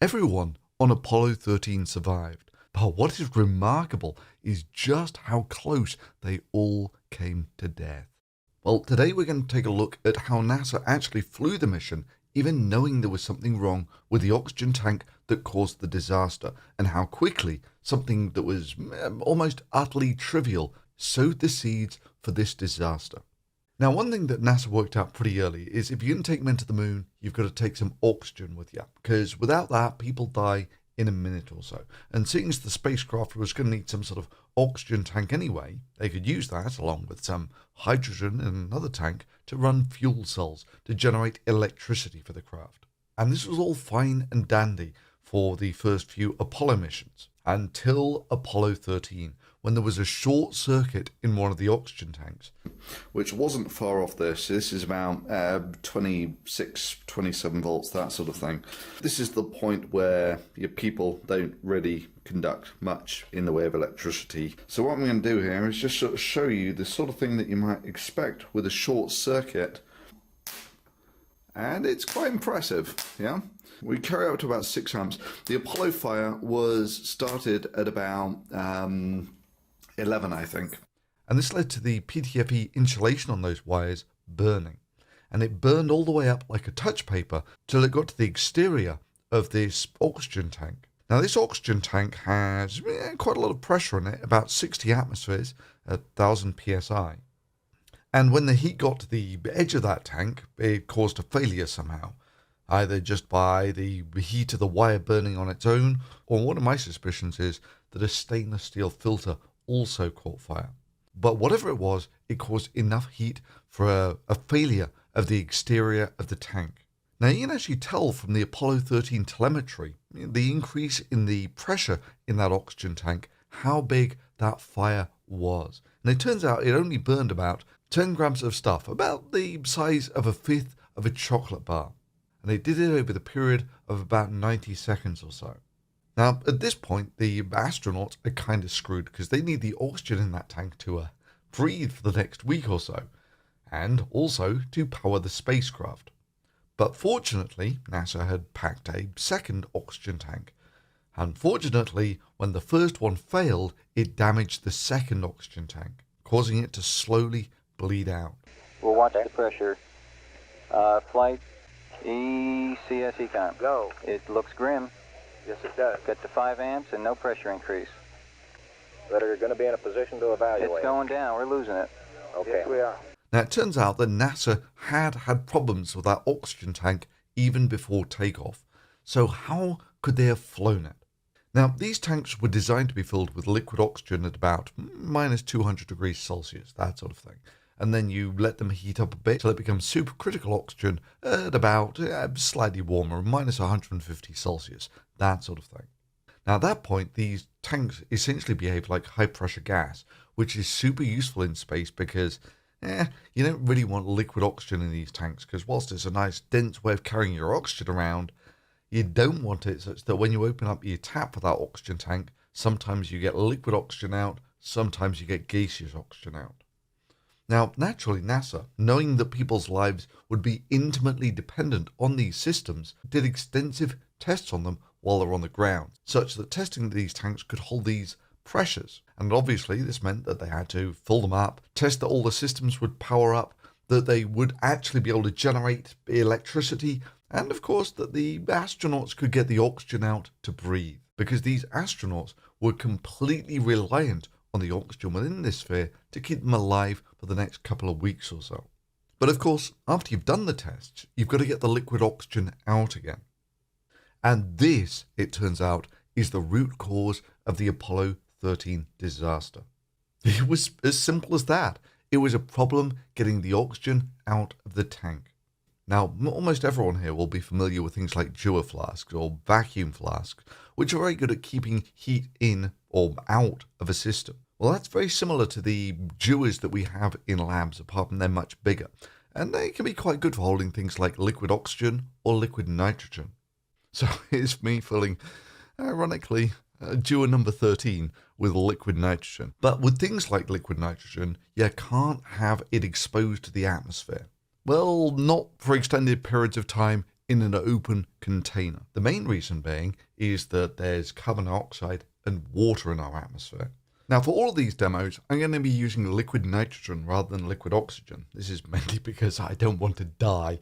Everyone on Apollo 13 survived, but what is remarkable is just how close they all came to death. Well, today we're going to take a look at how NASA actually flew the mission, even knowing there was something wrong with the oxygen tank that caused the disaster, and how quickly something that was almost utterly trivial sowed the seeds for this disaster. Now, one thing that NASA worked out pretty early is if you're going to take men to the moon, you've got to take some oxygen with you, because without that, people die in a minute or so. And seeing as the spacecraft was going to need some sort of oxygen tank anyway, they could use that along with some hydrogen in another tank to run fuel cells to generate electricity for the craft. And this was all fine and dandy for the first few Apollo missions until Apollo 13, when there was a short circuit in one of the oxygen tanks. Which wasn't far off this. This is about 26, 27 volts, that sort of thing. This is the point where your people don't really conduct much in the way of electricity. So what I'm going to do here is just sort of show you the sort of thing that you might expect with a short circuit. And it's quite impressive, yeah? We carry out to about 6 amps. The Apollo fire was started at about 11, I think. And this led to the PTFE insulation on those wires burning. And it burned all the way up like a touch paper till it got to the exterior of this oxygen tank. Now, this oxygen tank has quite a lot of pressure in it, about 60 atmospheres at 1000 psi. And when the heat got to the edge of that tank, it caused a failure somehow, either just by the heat of the wire burning on its own, or one of my suspicions is that a stainless steel filter also caught fire. But whatever it was, it caused enough heat for a failure of the exterior of the tank. Now, you can actually tell from the Apollo 13 telemetry, the increase in the pressure in that oxygen tank, how big that fire was. And it turns out it only burned about 10 grams of stuff, about the size of a fifth of a chocolate bar. And they did it over the period of about 90 seconds or so. Now, at this point, the astronauts are kind of screwed because they need the oxygen in that tank to breathe for the next week or so, and also to power the spacecraft. But fortunately, NASA had packed a second oxygen tank. Unfortunately, when the first one failed, it damaged the second oxygen tank, causing it to slowly bleed out. We'll watch the pressure. Flight ECS Econ. Go. It looks grim. Yes, it does. Got to 5 amps and no pressure increase. But are you going to be in a position to evaluate? It's going down. We're losing it. Okay. Yes, we are. Now, it turns out that NASA had problems with that oxygen tank even before takeoff. So how could they have flown it? Now, these tanks were designed to be filled with liquid oxygen at about minus 200 degrees Celsius, that sort of thing. And then you let them heat up a bit till it becomes supercritical oxygen at about slightly warmer, minus 150 Celsius, that sort of thing. Now, at that point, these tanks essentially behave like high-pressure gas, which is super useful in space because you don't really want liquid oxygen in these tanks, because whilst it's a nice, dense way of carrying your oxygen around, you don't want it such that when you open up your tap for that oxygen tank, sometimes you get liquid oxygen out, sometimes you get gaseous oxygen out. Now, naturally, NASA, knowing that people's lives would be intimately dependent on these systems, did extensive tests on them while they're on the ground, such that testing these tanks could hold these pressures. And obviously, this meant that they had to fill them up, test that all the systems would power up, that they would actually be able to generate electricity, and of course, that the astronauts could get the oxygen out to breathe, because these astronauts were completely reliant on the oxygen within this sphere to keep them alive for the next couple of weeks or so. But of course, after you've done the tests, you've got to get the liquid oxygen out again. And this, it turns out, is the root cause of the Apollo 13 disaster. It was as simple as that. It was a problem getting the oxygen out of the tank. Now, almost everyone here will be familiar with things like Dewar flasks or vacuum flasks, which are very good at keeping heat in or out of a system. Well, that's very similar to the Dewars that we have in labs, apart from they're much bigger. And they can be quite good for holding things like liquid oxygen or liquid nitrogen. So here's me filling, ironically, Dewar number 13 with liquid nitrogen. But with things like liquid nitrogen, you can't have it exposed to the atmosphere. Well, not for extended periods of time in an open container. The main reason being is that there's carbon dioxide and water in our atmosphere. Now, for all of these demos, I'm going to be using liquid nitrogen rather than liquid oxygen. This is mainly because I don't want to die.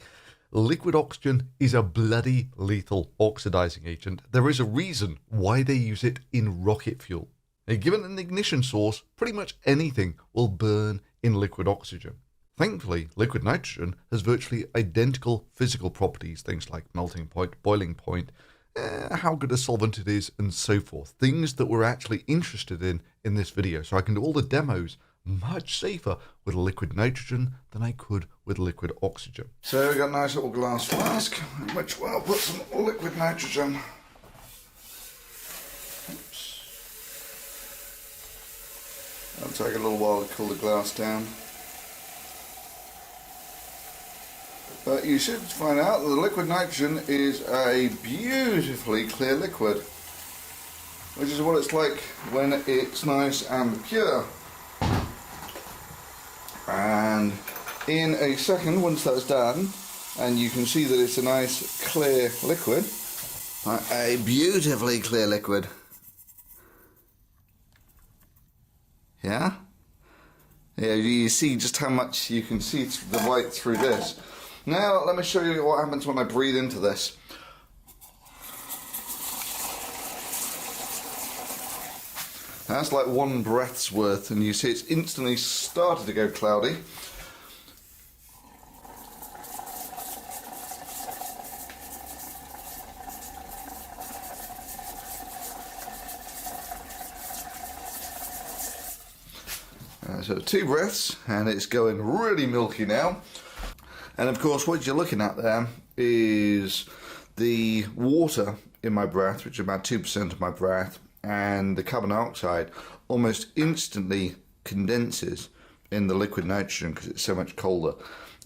Liquid oxygen is a bloody lethal oxidizing agent. There is a reason why they use it in rocket fuel. Now, given an ignition source, pretty much anything will burn in liquid oxygen. Thankfully, liquid nitrogen has virtually identical physical properties, things like melting point, boiling point, how good a solvent it is, and so forth. Things that we're actually interested in this video, so I can do all the demos much safer with liquid nitrogen than I could with liquid oxygen. So we've got a nice little glass flask, in which we'll put some liquid nitrogen. Oops. It'll take a little while to cool the glass down. But you should find out that the liquid nitrogen is a beautifully clear liquid, which is what it's like when it's nice and pure. And in a second, once that's done, and you can see that it's a nice clear liquid, a beautifully clear liquid. Yeah? Yeah, you see just how much you can see the light through this. Now let me show you what happens when I breathe into this. That's like one breath's worth, and you see it's instantly started to go cloudy. So 2 breaths, and it's going really milky now. And of course, what you're looking at there is the water in my breath, which is about 2% of my breath, and the carbon dioxide almost instantly condenses in the liquid nitrogen because it's so much colder.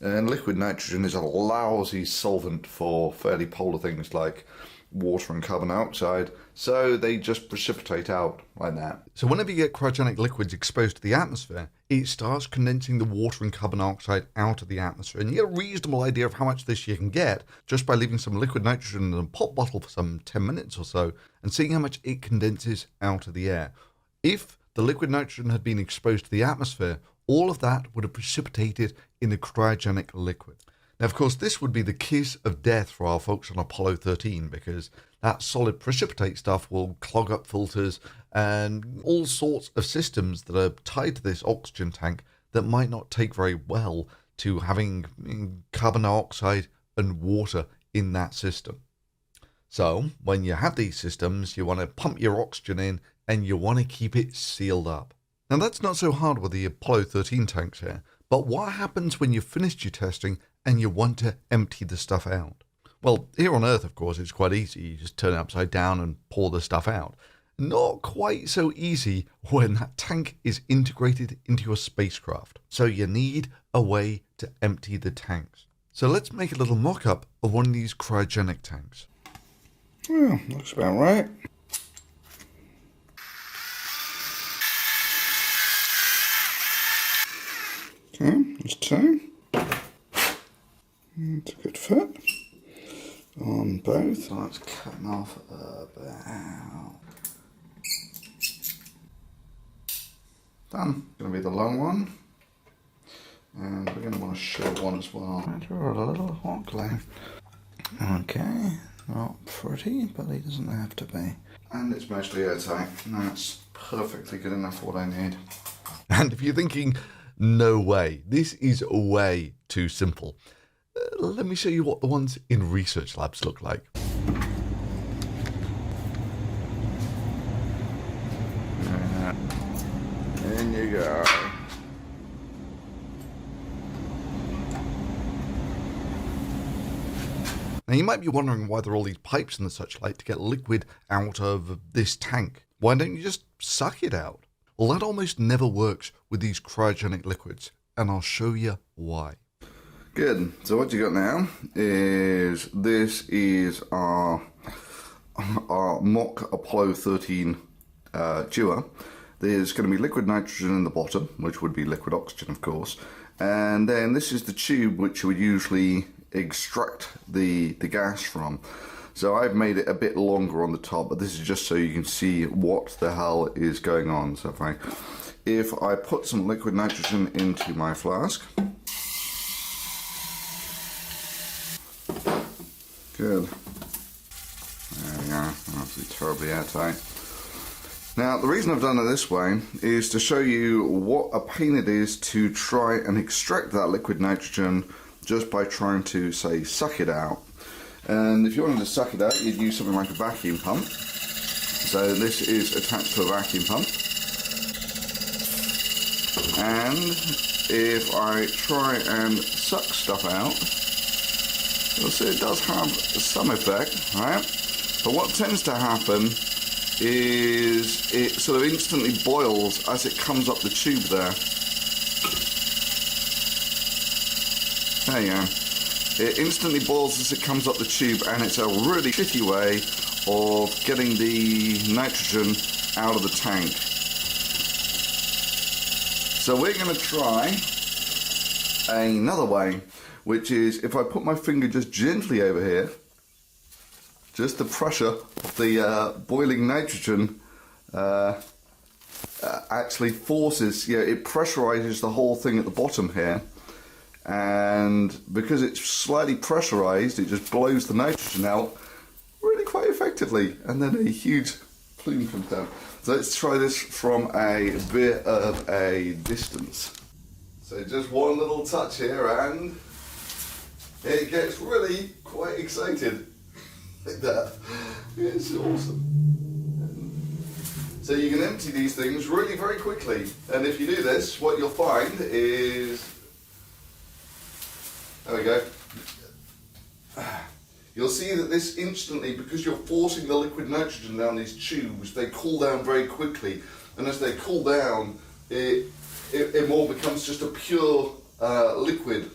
And liquid nitrogen is a lousy solvent for fairly polar things like water and carbon dioxide, so they just precipitate out like that. So whenever you get cryogenic liquids exposed to the atmosphere, it starts condensing the water and carbon dioxide out of the atmosphere, and you get a reasonable idea of how much this you can get just by leaving some liquid nitrogen in a pop bottle for some 10 minutes or so and seeing how much it condenses out of the air. If the liquid nitrogen had been exposed to the atmosphere, all of that would have precipitated in a cryogenic liquid. Now, of course, this would be the kiss of death for our folks on Apollo 13 because that solid precipitate stuff will clog up filters and all sorts of systems that are tied to this oxygen tank that might not take very well to having carbon dioxide and water in that system. So, when you have these systems, you want to pump your oxygen in and you want to keep it sealed up. Now, that's not so hard with the Apollo 13 tanks here, but what happens when you've finished your testing and you want to empty the stuff out? Well, here on Earth, of course, it's quite easy. You just turn it upside down and pour the stuff out. Not quite so easy when that tank is integrated into your spacecraft. So you need a way to empty the tanks. So let's make a little mock-up of one of these cryogenic tanks. Well, looks about right. Okay, there's 2. It's a good fit on both. So let's cut them off about. Done. Going to be the long one. And we're going to want a short one as well. Draw a little hot glue. Okay, not pretty, but it doesn't have to be. And it's mostly airtight. That's perfectly good enough for what I need. And if you're thinking, no way, this is way too simple, let me show you what the ones in research labs look like. In you go. Now you might be wondering why there are all these pipes and such like to get liquid out of this tank. Why don't you just suck it out? Well, that almost never works with these cryogenic liquids, and I'll show you why. Good. So what you got now is this is our mock Apollo 13 dewar. There's going to be liquid nitrogen in the bottom, which would be liquid oxygen, of course. And then this is the tube which would usually extract the gas from. So I've made it a bit longer on the top, but this is just so you can see what the hell is going on. So if I put some liquid nitrogen into my flask, good. There we go. Absolutely terribly airtight. Now, the reason I've done it this way is to show you what a pain it is to try and extract that liquid nitrogen just by trying to, say, suck it out. And if you wanted to suck it out, you'd use something like a vacuum pump. So this is attached to a vacuum pump. And if I try and suck stuff out, you'll see it does have some effect, right? But what tends to happen is it sort of instantly boils as it comes up the tube there. There you go. It instantly boils as it comes up the tube, and it's a really shitty way of getting the nitrogen out of the tank. So we're going to try another way, which is if I put my finger just gently over here, just the pressure of the boiling nitrogen actually forces, it pressurizes the whole thing at the bottom here. And because it's slightly pressurized, it just blows the nitrogen out really quite effectively, and then a huge plume comes down. So let's try this from a bit of a distance. So just one little touch here and it gets really quite excited like that. It's awesome. So you can empty these things really very quickly, and if you do this, what you'll find is, there we go. You'll see that this instantly, because you're forcing the liquid nitrogen down these tubes, they cool down very quickly. And as they cool down, it more becomes just a pure liquid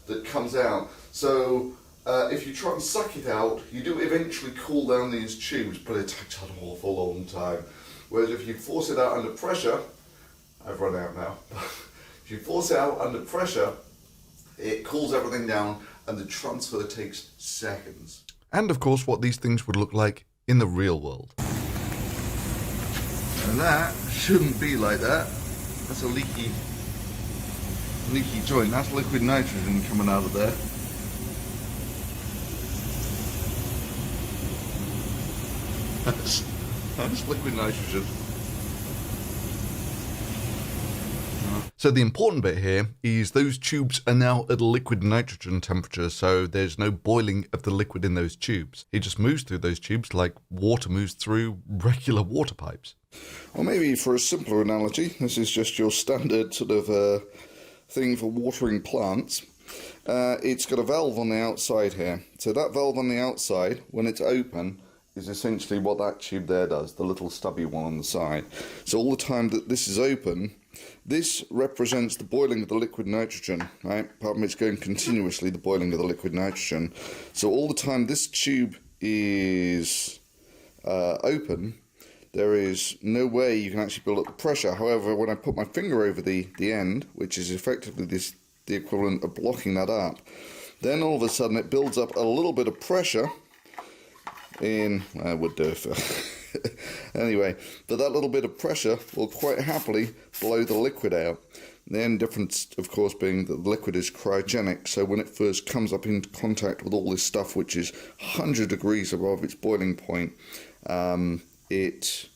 that comes out. So if you try and suck it out, you do eventually cool down these tubes, but it takes an awful long time. Whereas if you force it out under pressure, I've run out now. If you force it out under pressure, it cools everything down and the transfer takes seconds. And of course what these things would look like in the real world. And that shouldn't be like that. That's a leaky joint. That's liquid nitrogen coming out of there. That's liquid nitrogen. So the important bit here is those tubes are now at a liquid nitrogen temperature, so there's no boiling of the liquid in those tubes. It just moves through those tubes like water moves through regular water pipes. Or maybe for a simpler analogy, this is just your standard sort of thing for watering plants. It's got a valve on the outside here. So that valve on the outside, when it's open, is essentially what that tube there does, the little stubby one on the side. So all the time that this is open, this represents the boiling of the liquid nitrogen, right? Apart from it's going continuously, the boiling of the liquid nitrogen. So all the time this tube is open, there is no way you can actually build up the pressure. However, when I put my finger over the end, which is effectively the equivalent of blocking that up, then all of a sudden it builds up a little bit of pressure in, I would do it anyway, but that little bit of pressure will quite happily blow the liquid out. The only difference, of course, being that the liquid is cryogenic, so when it first comes up into contact with all this stuff, which is 100 degrees above its boiling point, it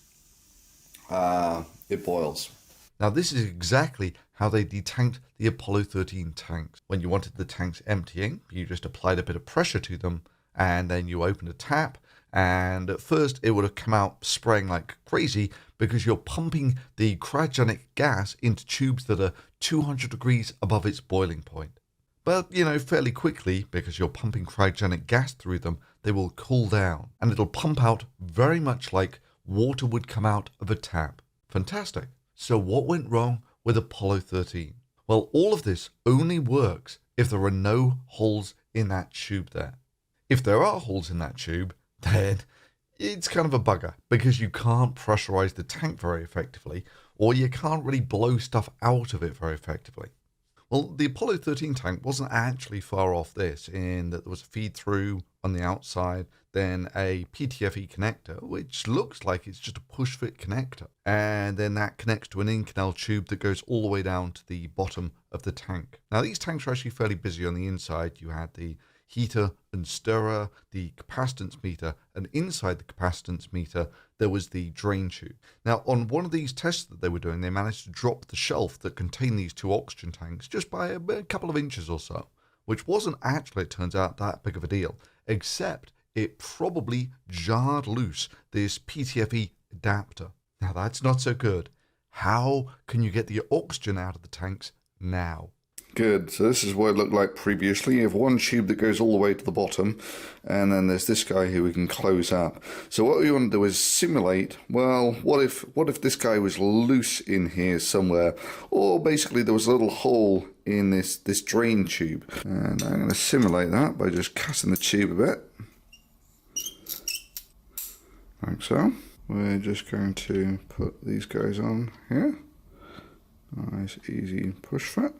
boils. Now this is exactly how they detanked the Apollo 13 tanks. When you wanted the tanks emptying, you just applied a bit of pressure to them, and then you opened a tap, and at first it would have come out spraying like crazy because you're pumping the cryogenic gas into tubes that are 200 degrees above its boiling point. But, fairly quickly, because you're pumping cryogenic gas through them, they will cool down, and it'll pump out very much like water would come out of a tap. Fantastic. So what went wrong with Apollo 13? Well, all of this only works if there are no holes in that tube there. If there are holes in that tube, then it's kind of a bugger because you can't pressurize the tank very effectively, or you can't really blow stuff out of it very effectively. Well, the Apollo 13 tank wasn't actually far off this in that there was a feed through on the outside, then a PTFE connector, which looks like it's just a push fit connector. And then that connects to an in-canal tube that goes all the way down to the bottom of the tank. Now, these tanks are actually fairly busy on the inside. You had the heater and stirrer, the capacitance meter, and inside the capacitance meter, there was the drain tube. Now, on one of these tests that they were doing, they managed to drop the shelf that contained these two oxygen tanks just by a couple of inches or so, which wasn't actually, it turns out, that big of a deal, except it probably jarred loose this PTFE adapter. Now, that's not so good. How can you get the oxygen out of the tanks now? Good. So this is what it looked like previously. You have one tube that goes all the way to the bottom, and then there's this guy here we can close up. So what we want to do is simulate, well, what if this guy was loose in here somewhere, or basically there was a little hole in this drain tube. And I'm going to simulate that by just cutting the tube a bit. Like so. We're just going to put these guys on here. Nice, easy push fit.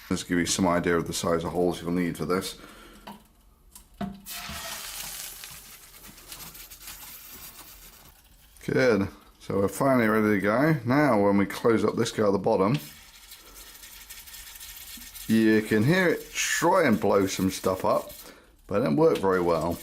Just give you some idea of the size of holes you'll need for this. Good. So we're finally ready to go. Now when we close up this guy at the bottom, you can hear it try and blow some stuff up, but it didn't work very well.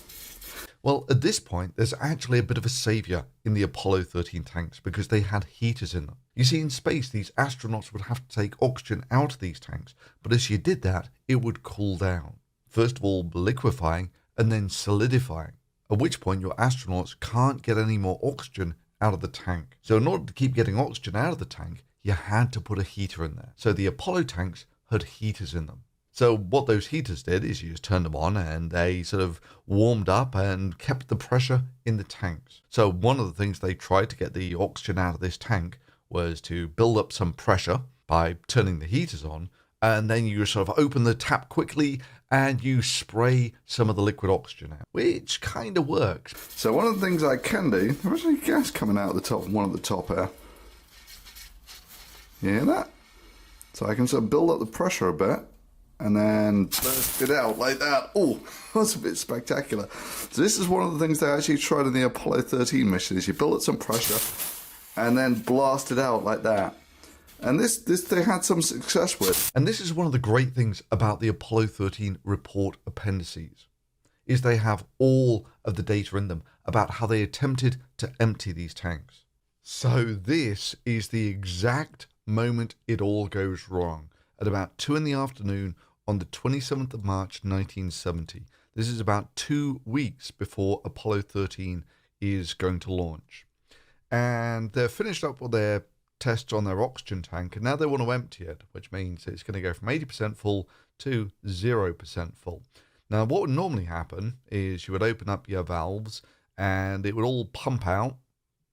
Well, at this point, there's actually a bit of a saviour in the Apollo 13 tanks because they had heaters in them. You see, in space, these astronauts would have to take oxygen out of these tanks, but as you did that, it would cool down. First of all, liquefying and then solidifying, at which point your astronauts can't get any more oxygen out of the tank. So in order to keep getting oxygen out of the tank, you had to put a heater in there. So the Apollo tanks had heaters in them. So what those heaters did is you just turned them on and they sort of warmed up and kept the pressure in the tanks. So one of the things they tried to get the oxygen out of this tank was to build up some pressure by turning the heaters on, and then you sort of open the tap quickly and you spray some of the liquid oxygen out, which kind of works. So one of the things I can do, there is any gas coming out of the top, one at the top here. You hear that? So I can sort of build up the pressure a bit and then burst it out like that. Oh, that's a bit spectacular. So this is one of the things they actually tried in the Apollo 13 mission, is you build up some pressure and then blast it out like that. And this they had some success with. And this is one of the great things about the Apollo 13 report appendices, is they have all of the data in them about how they attempted to empty these tanks. So this is the exact moment it all goes wrong, at about 2 in the afternoon on the 27th of March 1970. This is about 2 weeks before Apollo 13 is going to launch. And they're finished up with their tests on their oxygen tank, and now they want to empty it, which means it's going to go from 80% full to 0% full. Now, what would normally happen is you would open up your valves and it would all pump out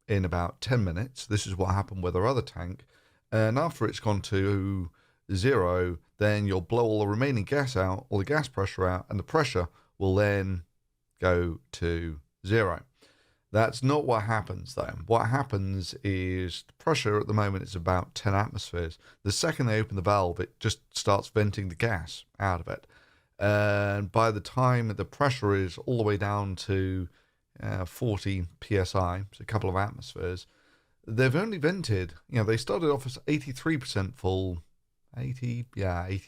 in about 10 minutes. This is what happened with our other tank. And after it's gone to 0, then you'll blow all the remaining gas out, all the gas pressure out, and the pressure will then go to 0. That's not what happens, though. What happens is the pressure at the moment is about 10 atmospheres. The second they open the valve, it just starts venting the gas out of it. And by the time the pressure is all the way down to 40 psi, so a couple of atmospheres, they've only vented, they started off as 83% full, 80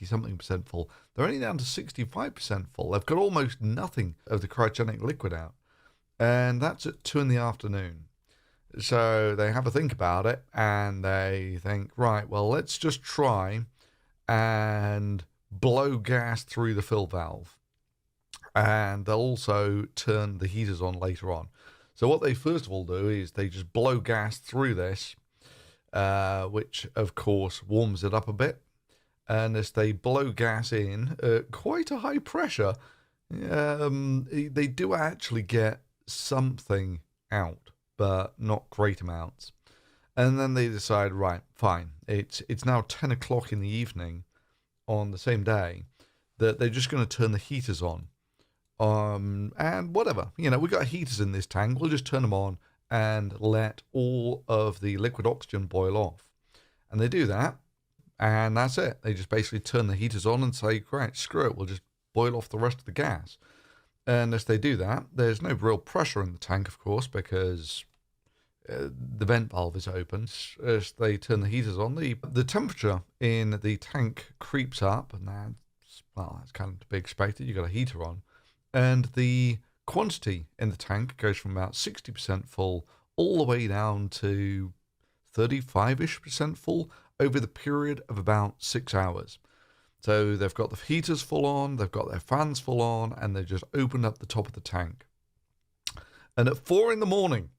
something percent full. They're only down to 65% full. They've got almost nothing of the cryogenic liquid out. And that's at 2 in the afternoon. So they have a think about it and they think, right, well, let's just try and blow gas through the fill valve. And they'll also turn the heaters on later on. So what they first of all do is they just blow gas through this, which of course warms it up a bit. And as they blow gas in at quite a high pressure, they do actually get something out, but not great amounts. And then they decide, right, fine, it's now 10 o'clock in the evening on the same day, that they're just going to turn the heaters on. And whatever, we've got heaters in this tank, we'll just turn them on and let all of the liquid oxygen boil off. And they do that, and that's it. They just basically turn the heaters on and say, great, screw it, we'll just boil off the rest of the gas. And as they do that, there's no real pressure in the tank, of course, because the vent valve is open. As they turn the heaters on, the temperature in the tank creeps up, and that's kind of to be expected. You've got a heater on. And the quantity in the tank goes from about 60% full all the way down to 35-ish% full over the period of about 6 hours. So they've got the heaters full on, they've got their fans full on, and they just opened up the top of the tank. And at 4 in the morning,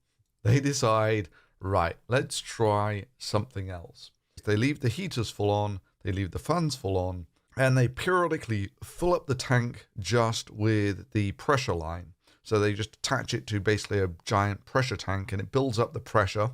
they decide, right, let's try something else. They leave the heaters full on, they leave the fans full on, and they periodically fill up the tank just with the pressure line. So they just attach it to basically a giant pressure tank, and it builds up the pressure.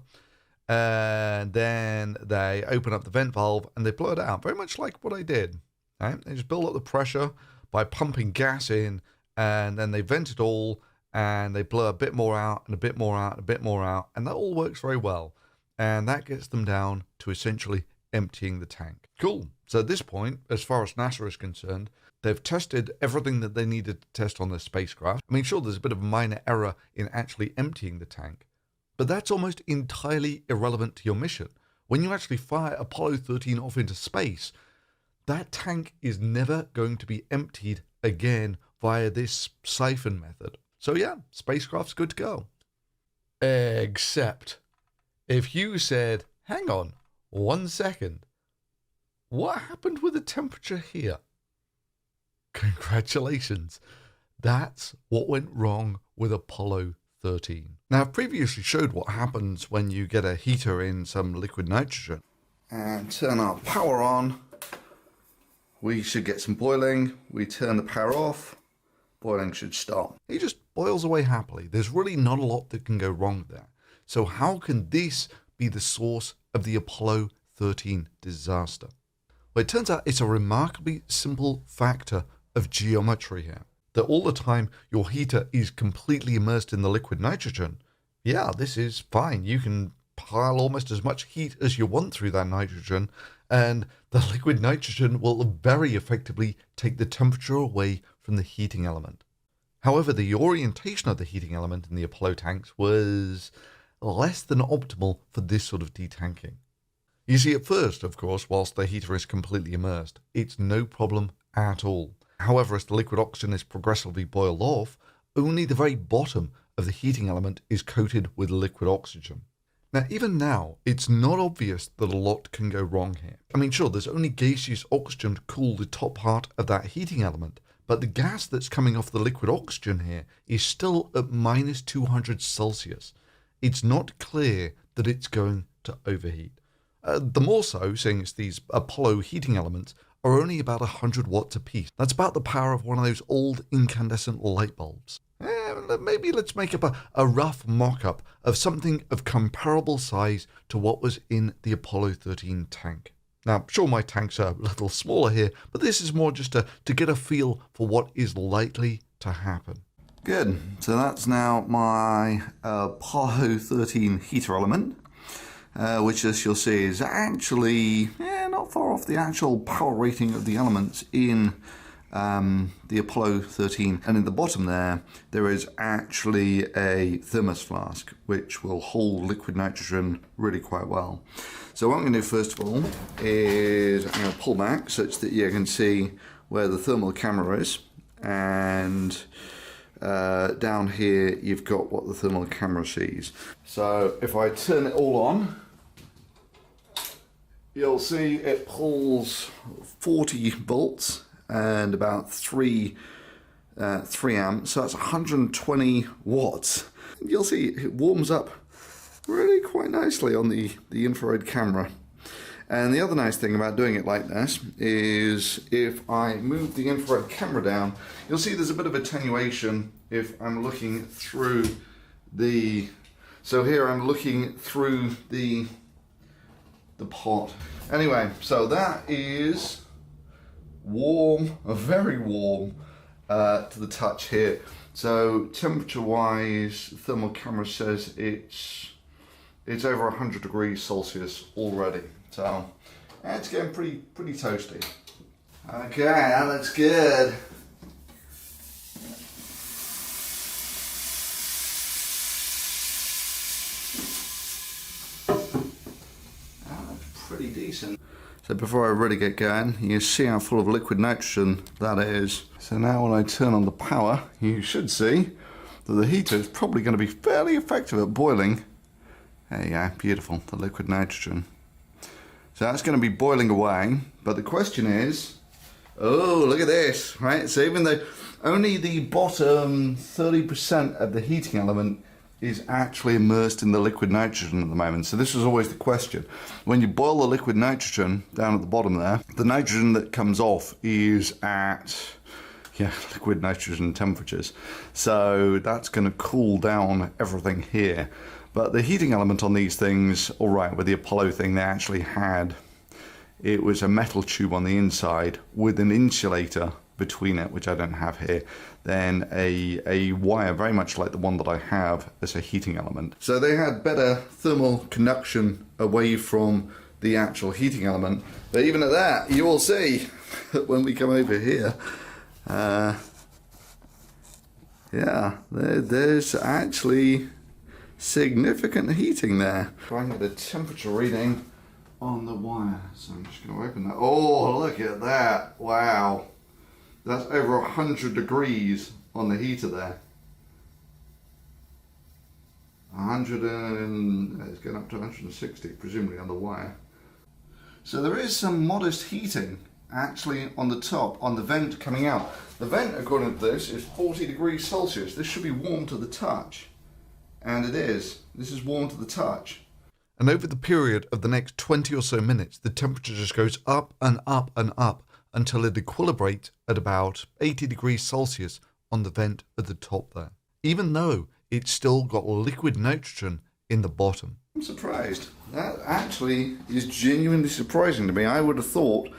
And then they open up the vent valve and they blow it out, very much like what I did. Right? They just build up the pressure by pumping gas in, and then they vent it all, and they blow a bit more out, and a bit more out, and a bit more out, and that all works very well. And that gets them down to essentially emptying the tank. Cool. So at this point, as far as NASA is concerned, they've tested everything that they needed to test on their spacecraft. I mean, sure, there's a bit of a minor error in actually emptying the tank, but that's almost entirely irrelevant to your mission. When you actually fire Apollo 13 off into space, that tank is never going to be emptied again via this siphon method. So yeah, spacecraft's good to go. Except if you said, hang on 1 second, what happened with the temperature here? Congratulations. That's what went wrong with Apollo 13. Now, I've previously showed what happens when you get a heater in some liquid nitrogen. And turn our power on. We should get some boiling. We turn the power off. Boiling should stop. It just boils away happily. There's really not a lot that can go wrong there. So how can this be the source of the Apollo 13 disaster? Well, it turns out it's a remarkably simple factor of geometry here. That all the time your heater is completely immersed in the liquid nitrogen. Yeah, this is fine. You can pile almost as much heat as you want through that nitrogen, and the liquid nitrogen will very effectively take the temperature away from the heating element. However, the orientation of the heating element in the Apollo tanks was less than optimal for this sort of detanking. You see, at first, of course, whilst the heater is completely immersed, it's no problem at all. However, as the liquid oxygen is progressively boiled off, only the very bottom of the heating element is coated with liquid oxygen. Now, even now, it's not obvious that a lot can go wrong here. I mean, sure, there's only gaseous oxygen to cool the top part of that heating element, but the gas that's coming off the liquid oxygen here is still at minus 200 Celsius. It's not clear that it's going to overheat. The more so, seeing as these Apollo heating elements are only about 100 watts apiece. That's about the power of one of those old incandescent light bulbs. Maybe let's make up a rough mock-up of something of comparable size to what was in the Apollo 13 tank. Now, sure, my tanks are a little smaller here, but this is more just to get a feel for what is likely to happen. Good. So that's now my Apollo 13 heater element. Which, as you'll see, is actually not far off the actual power rating of the elements in the Apollo 13. And in the bottom there is actually a thermos flask, which will hold liquid nitrogen really quite well. So what I'm going to do first of all is I'm going to pull back such that you can see where the thermal camera is. And down here you've got what the thermal camera sees. So if I turn it all on, you'll see it pulls 40 volts and about 3 amps, so that's 120 watts. You'll see it warms up really quite nicely on the infrared camera. And the other nice thing about doing it like this is if I move the infrared camera down, you'll see there's a bit of attenuation if I'm looking through the... So here I'm looking through the pot. Anyway, so that is warm, very warm, to the touch here. So temperature-wise, thermal camera says it's over 100 degrees Celsius already. So it's getting pretty toasty. Okay, that looks good. That looks pretty decent. So before I really get going, you see how full of liquid nitrogen that is. So now when I turn on the power, you should see that the heater is probably going to be fairly effective at boiling. There you go, beautiful, the liquid nitrogen. So that's going to be boiling away, but the question is, oh, look at this, right? So even though only the bottom 30% of the heating element is actually immersed in the liquid nitrogen at the moment. So this was always the question. When you boil the liquid nitrogen down at the bottom there, the nitrogen that comes off is at liquid nitrogen temperatures. So that's going to cool down everything here. But the heating element on these things, all right, with the Apollo thing, they actually had, it was a metal tube on the inside with an insulator between it, which I don't have here, then a wire very much like the one that I have as a heating element. So they had better thermal conduction away from the actual heating element. But even at that, you will see that when we come over here, there's actually significant heating there. Trying to get a temperature reading on the wire. So I'm just going to open that. Oh, look at that. Wow. That's over 100 degrees on the heater there. 100 and it's going up to 160, presumably on the wire. So there is some modest heating actually on the top, on the vent coming out. The vent, according to this, is 40 degrees Celsius. This should be warm to the touch. And it is. This is warm to the touch. And over the period of the next 20 or so minutes, the temperature just goes up and up and up until it equilibrates at about 80 degrees Celsius on the vent at the top there, even though it's still got liquid nitrogen in the bottom. I'm surprised. That actually is genuinely surprising to me. I would have thought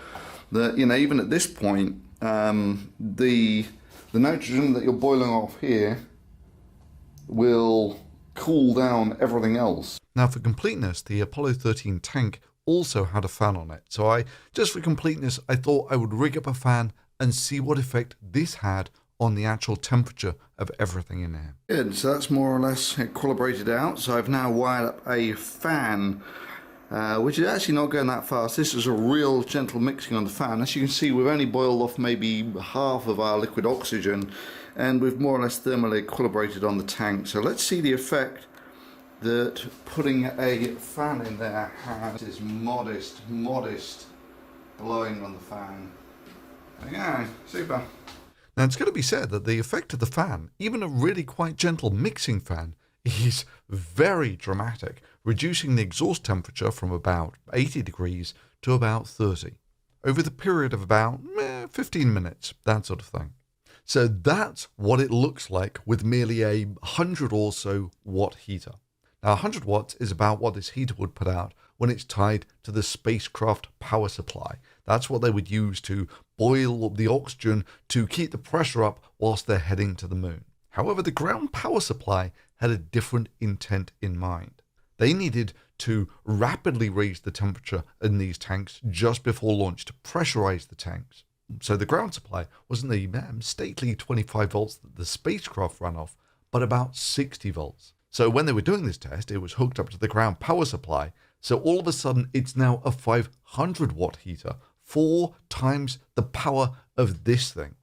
that, even at this point, the nitrogen that you're boiling off here will cool down everything else. Now, for completeness, the Apollo 13 tank also had a fan on it. So just for completeness, I thought I would rig up a fan and see what effect this had on the actual temperature of everything in there. Good, so that's more or less equilibrated out. So I've now wired up a fan, which is actually not going that fast. This is a real gentle mixing on the fan. As you can see, we've only boiled off maybe half of our liquid oxygen, and we've more or less thermally equilibrated on the tank. So let's see the effect that putting a fan in there has. This modest blowing on the fan. There you go, super. Now, it's going to be said that the effect of the fan, even a really quite gentle mixing fan, is very dramatic, reducing the exhaust temperature from about 80 degrees to about 30, over the period of about 15 minutes, that sort of thing. So that's what it looks like with merely a 100 or so watt heater. Now, 100 watts is about what this heater would put out when it's tied to the spacecraft power supply. That's what they would use to boil the oxygen to keep the pressure up whilst they're heading to the moon. However, the ground power supply had a different intent in mind. They needed to rapidly raise the temperature in these tanks just before launch to pressurize the tanks. So the ground supply wasn't the stately 25 volts that the spacecraft ran off, but about 60 volts. So when they were doing this test, it was hooked up to the ground power supply. So all of a sudden, it's now a 500 watt heater, 4 times the power of this thing.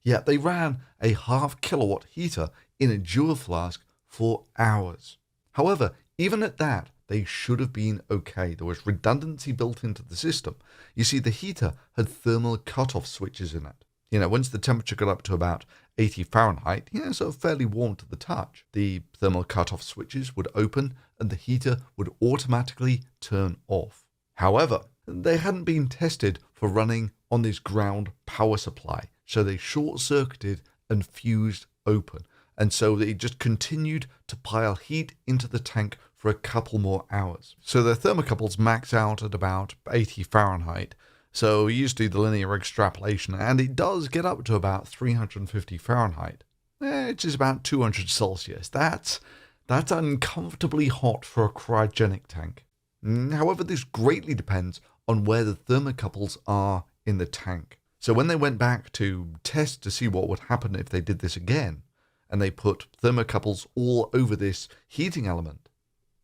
Yet they ran a 0.5 kilowatt heater in a dual flask for hours. However, even at that, they should have been okay. There was redundancy built into the system. You see, the heater had thermal cutoff switches in it. Once the temperature got up to about 80 Fahrenheit, so fairly warm to the touch, the thermal cutoff switches would open and the heater would automatically turn off. However, they hadn't been tested for running on this ground power supply, so they short-circuited and fused open, and so they just continued to pile heat into the tank for a couple more hours. So their thermocouples max out at about 80 Fahrenheit, So you used to do the linear extrapolation, and it does get up to about 350 Fahrenheit, which is about 200 Celsius. That's uncomfortably hot for a cryogenic tank. However, this greatly depends on where the thermocouples are in the tank. So when they went back to test to see what would happen if they did this again, and they put thermocouples all over this heating element,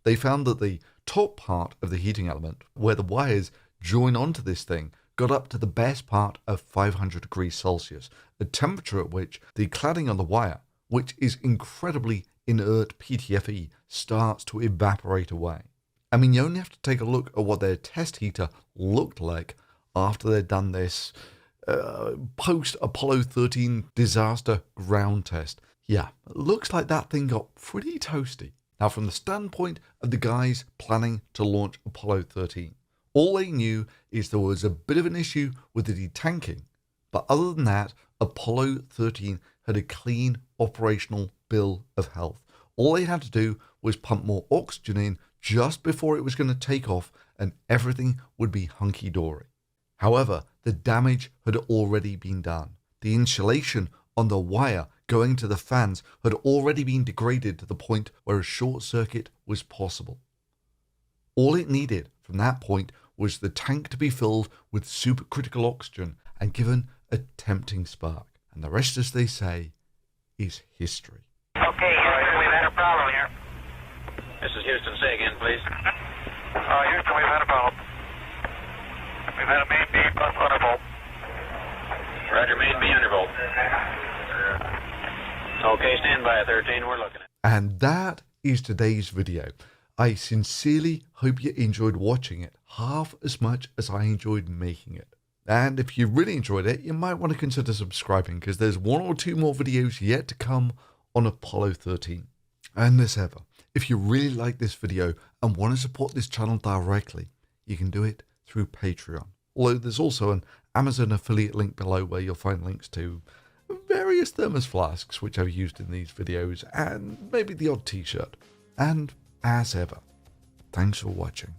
they found that the top part of the heating element, where the wires join onto this thing, got up to the best part of 500 degrees Celsius, a temperature at which the cladding on the wire, which is incredibly inert PTFE, starts to evaporate away. I mean, you only have to take a look at what their test heater looked like after they'd done this post-Apollo 13 disaster ground test. Yeah, it looks like that thing got pretty toasty. Now, from the standpoint of the guys planning to launch Apollo 13, all they knew is there was a bit of an issue with the detanking, but other than that, Apollo 13 had a clean operational bill of health. All they had to do was pump more oxygen in just before it was going to take off, and everything would be hunky-dory. However, the damage had already been done. The insulation on the wire going to the fans had already been degraded to the point where a short circuit was possible. All it needed from that point was the tank to be filled with supercritical oxygen and given a tempting spark. And the rest, as they say, is history. Okay, Houston, we've had a problem here. This is Houston. Say again, please. Houston, we've had a problem. We've had a main B plus undervolt. Roger, main B undervolt. Okay, stand by, 13. We're looking at it. And that is today's video. I sincerely hope you enjoyed watching it half as much as I enjoyed making it. And if you really enjoyed it, you might want to consider subscribing, because there's 1 or 2 more videos yet to come on Apollo 13. And as ever, if you really like this video and want to support this channel directly, you can do it through Patreon. Although there's also an Amazon affiliate link below where you'll find links to various thermos flasks which I've used in these videos, and maybe the odd t-shirt. And as ever, thanks for watching.